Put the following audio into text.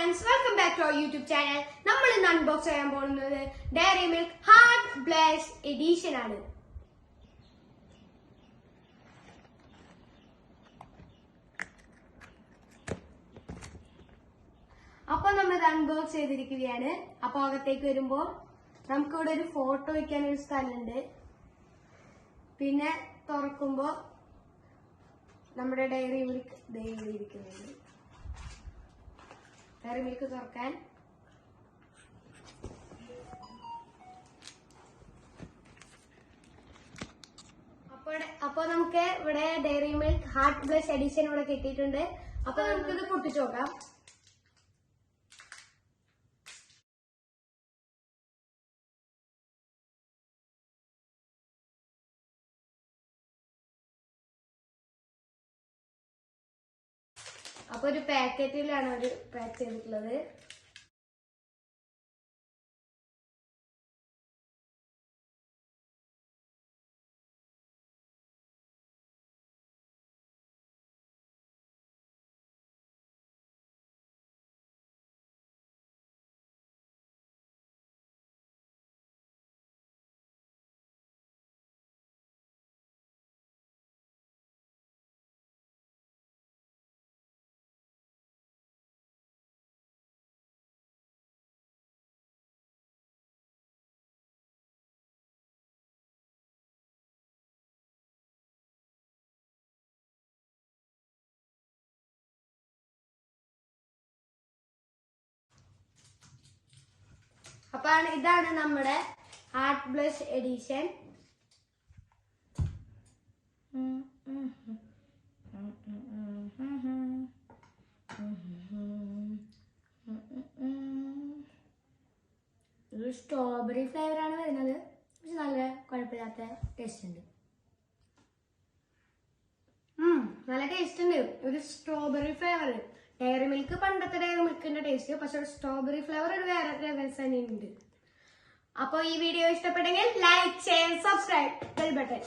friends, welcome back to our YouTube channel. നമ്മൾ ഇന്ന് unbox ചെയ്യാൻ പോകുന്നത് Dairy Milk Heart Blush edition ആണ്. അപ്പോൾ നമ്മൾ ഇത് അൺബോക്സ് ചെയ്തിരിക്കുകയാണ്. അപ്പോൾ അകത്തേക്ക് വരുമ്പോൾ നമുക്ക് ഇവിടെ ഒരു ഫോട്ടോ വെക്കാൻ ഒരു സ്ഥലമുണ്ട്. പിന്നെ തുറക്കുമ്പോൾ നമ്മുടെ ഡയറി മിൽക്ക് ഇരിക്കുന്നുണ്ട്. ഡയറി മിൽക്ക് തുറക്കാൻ അപ്പൊ നമുക്ക് ഇവിടെ Dairy Milk Heart Blush edition ഇവിടെ കിട്ടിയിട്ടുണ്ട്. അപ്പൊ നമുക്കിത് പൊട്ടിച്ചു നോക്കാം. അപ്പൊ ഒരു പാക്കറ്റിലാണ് ഒരു പാക്ക് ചെയ്തിട്ടുള്ളത്. അപ്പൊ ഇതാണ് നമ്മുടെ ഹാർട്ട് ബ്ലഷ് എഡിഷൻ. ഒരു സ്ട്രോബെറി ഫ്ലേവർ ആണ് വരുന്നത്. പക്ഷെ നല്ല കുഴപ്പമില്ലാത്ത ടേസ്റ്റ് ഉണ്ട്. നല്ല ടേസ്റ്റ് ഉണ്ട്. ഒരു സ്ട്രോബെറി ഫ്ലേവർ. ഡയറി മിൽക്ക് പണ്ടത്തെ ഡയറി മിൽക്കിന്റെ ടേസ്റ്റ്, പക്ഷെ സ്ട്രോബെറി ഫ്ലേവർ ഒരു വേറെ ലെവൽസ് തന്നെ ഉണ്ട്. അപ്പോൾ ഈ വീഡിയോ ഇഷ്ടപ്പെട്ടെങ്കിൽ like, share, subscribe, bell button.